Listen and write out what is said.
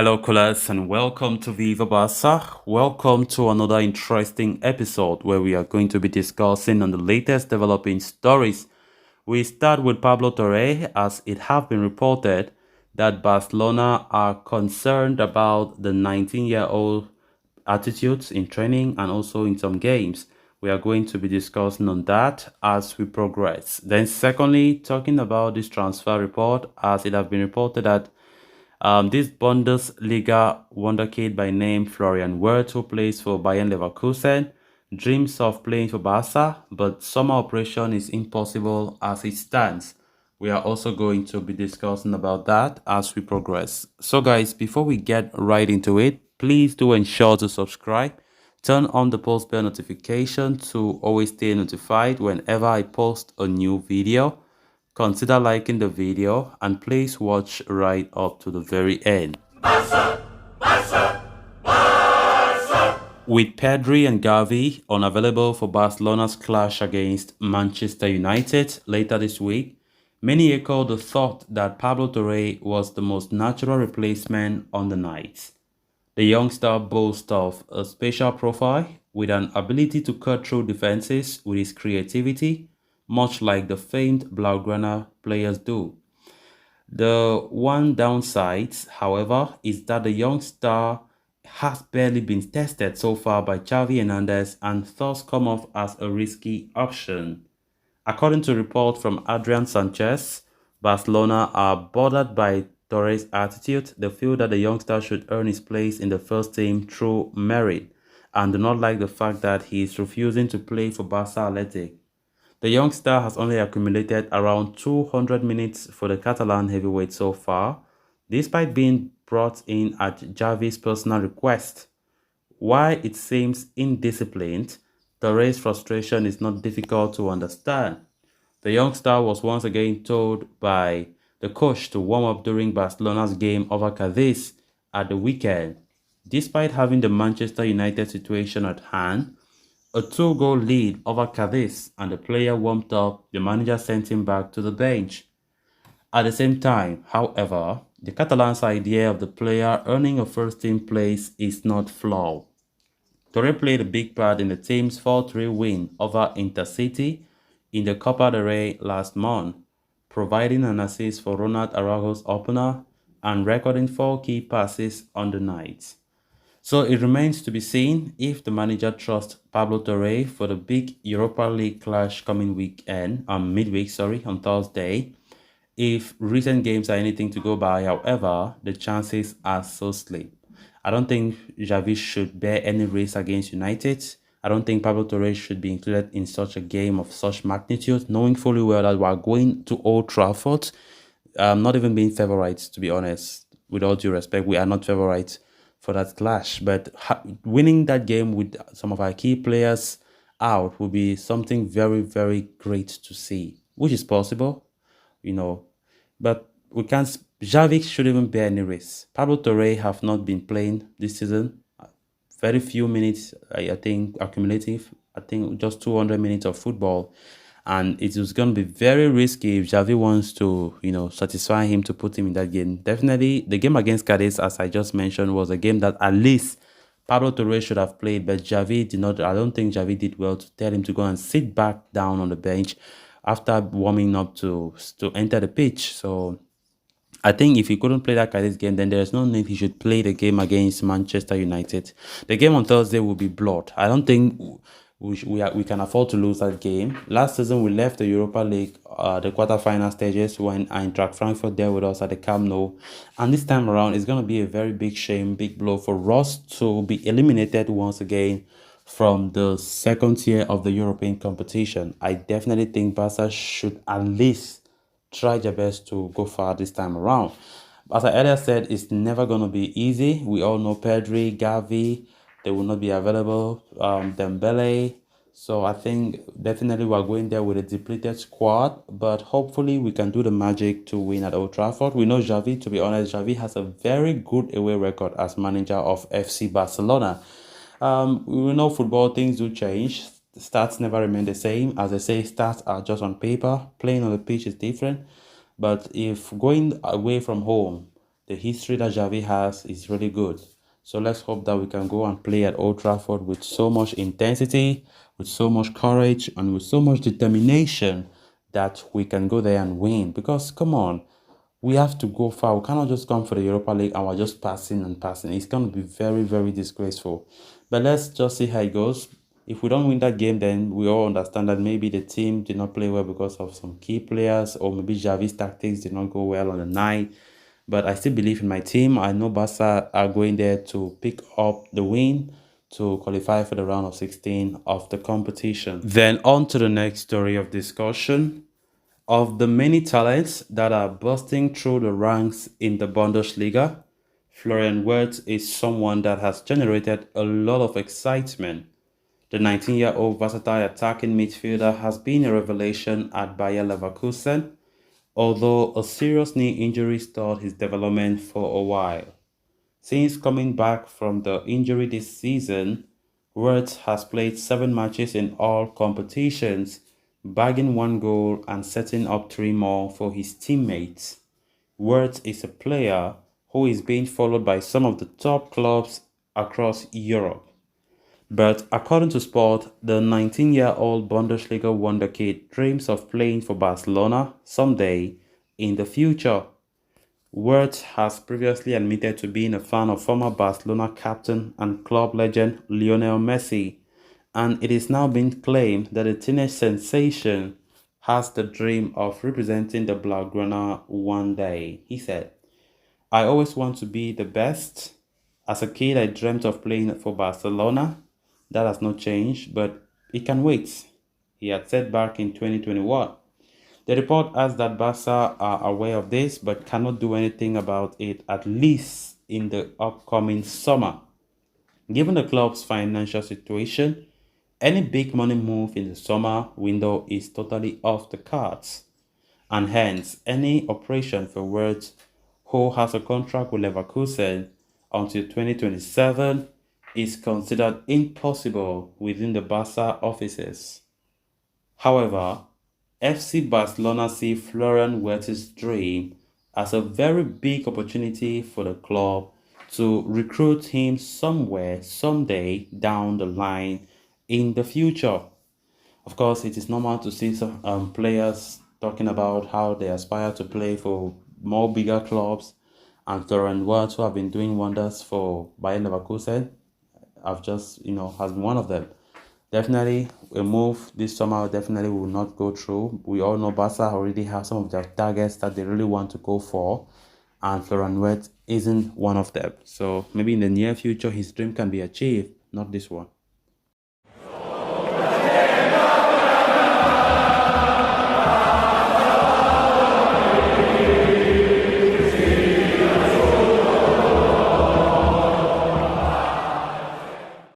Hello, Colas, and welcome to Viva Barca. Welcome to another interesting episode where we are going to be discussing on the latest developing stories. We start with Pablo Torre, as it have been reported that Barcelona are concerned about the 19-year-old attitudes in training and also in some games. We are going to be discussing on that as we progress. Then secondly, talking about this transfer report, as it have been reported that this Bundesliga wonderkid by name Florian Wirtz, who plays for Bayern Leverkusen, dreams of playing for Barca, but summer operation is impossible as it stands. We are also going to be discussing about that as we progress. So guys, before we get right into it, please do ensure to subscribe. Turn on the post bell notification to always stay notified whenever I post a new video. Consider liking the video and please watch right up to the very end. With Pedri and Gavi unavailable for Barcelona's clash against Manchester United later this week, many echo the thought that Pablo Torre was the most natural replacement on the night. The youngster boasts of a special profile with an ability to cut through defenses with his creativity, much like the famed Blaugrana players do. The one downside, however, is that the young star has barely been tested so far by Xavi Hernandez and thus come off as a risky option. According to a report from Adrian Sanchez, Barcelona are bothered by Torres' attitude. They feel that the youngster should earn his place in the first team through merit and do not like the fact that he is refusing to play for Barca Athletic. The young star has only accumulated around 200 minutes for the Catalan heavyweight so far, despite being brought in at Xavi's personal request. While it seems indisciplined, Torres' frustration is not difficult to understand. The young star was once again told by the coach to warm up during Barcelona's game over Cadiz at the weekend. Despite having the Manchester United situation at hand, a two-goal lead over Cadiz, and the player warmed up, the manager sent him back to the bench. At the same time, however, the Catalans' idea of the player earning a first-team place is not flawed. Torre played a big part in the team's 4-3 win over Intercity in the Copa del Rey last month, providing an assist for Ronald Araujo's opener and recording 4 key passes on the night. So it remains to be seen if the manager trusts Pablo Torre for the big Europa League clash coming weekend, midweek, on Thursday. If recent games are anything to go by, however, the chances are so slim. I don't think Xavi should bear any risk against United. I don't think Pablo Torre should be included in such a game of such magnitude, knowing fully well that we are going to Old Trafford. Not even being favorites, to be honest. With all due respect, we are not favorites for that clash. But winning that game with some of our key players out will be something very, very great to see, which is possible, you know. But we can't. Xavi should even bear any risk. Pablo Torre have not been playing this season. Very few minutes, I think, accumulative. I think just 200 minutes of football. And it was going to be very risky if Xavi wants to, satisfy him to put him in that game. Definitely, the game against Cadiz, as I just mentioned, was a game that at least Pablo Torre should have played, but Xavi did not. I don't think Xavi did well to tell him to go and sit back down on the bench after warming up to enter the pitch. So I think if he couldn't play that Cadiz game, then there's no need he should play the game against Manchester United. The game on Thursday will be blood. I don't think we can afford to lose that game. Last season, we left the Europa League, the quarterfinal stages when Eintracht Frankfurt there with us at the Camp Nou. And this time around, it's going to be a very big shame, big blow for us to be eliminated once again from the second tier of the European competition. I definitely think Barca should at least try their best to go far this time around. As I earlier said, it's never going to be easy. We all know Pedri, Gavi, they will not be available. Dembele. So I think definitely we're going there with a depleted squad, but hopefully we can do the magic to win at Old Trafford. We know Xavi, to be honest, Xavi has a very good away record as manager of FC Barcelona. We know football, things do change. Stats never remain the same. As I say, stats are just on paper. Playing on the pitch is different. But if going away from home, The history that Xavi has is really good. So let's hope that we can go and play at Old Trafford with so much intensity, with so much courage, and with so much determination that we can go there and win. Because come on, we have to go far. We cannot just come for the Europa League and we're just passing and passing. It's going to be very, very disgraceful. But let's just see how it goes. If we don't win that game, then we all understand that maybe the team did not play well because of some key players, or maybe Xavi's tactics did not go well on the night. But I still believe in my team. I know Barca are going there to pick up the win to qualify for the round of 16 of the competition. Then on to the next story of discussion. Of the many talents that are bursting through the ranks in the Bundesliga, Florian Wirtz is someone that has generated a lot of excitement. The 19-year-old versatile attacking midfielder has been a revelation at Bayer Leverkusen, although a serious knee injury stalled his development for a while. Since coming back from the injury this season, Wirtz has played 7 matches in all competitions, bagging 1 goal and setting up 3 more for his teammates. Wirtz is a player who is being followed by some of the top clubs across Europe. But according to Sport, the 19-year-old Bundesliga wonderkid dreams of playing for Barcelona someday in the future. Wirtz has previously admitted to being a fan of former Barcelona captain and club legend Lionel Messi, and it is now being claimed that the teenage sensation has the dream of representing the Blaugrana one day. He said, I always want to be the best. As a kid, I dreamt of playing for Barcelona. That has not changed, but it can wait, he had said back in 2021. The report adds that Barca are aware of this but cannot do anything about it, at least in the upcoming summer. Given the club's financial situation, any big money move in the summer window is totally off the cards, and hence any operation for Wirtz, who has a contract with Leverkusen until 2027, is considered impossible within the Barca offices. However, FC Barcelona see Florian Wirtz's dream as a very big opportunity for the club to recruit him somewhere, someday down the line in the future. Of course, it is normal to see some players talking about how they aspire to play for more bigger clubs, and Florian Wirtz, who have been doing wonders for Bayer Leverkusen, I've just, has been one of them. Definitely, a move this summer definitely will not go through. We all know Barca already have some of their targets that they really want to go for, and Florian Wirtz isn't one of them. So maybe in the near future, his dream can be achieved, not this one.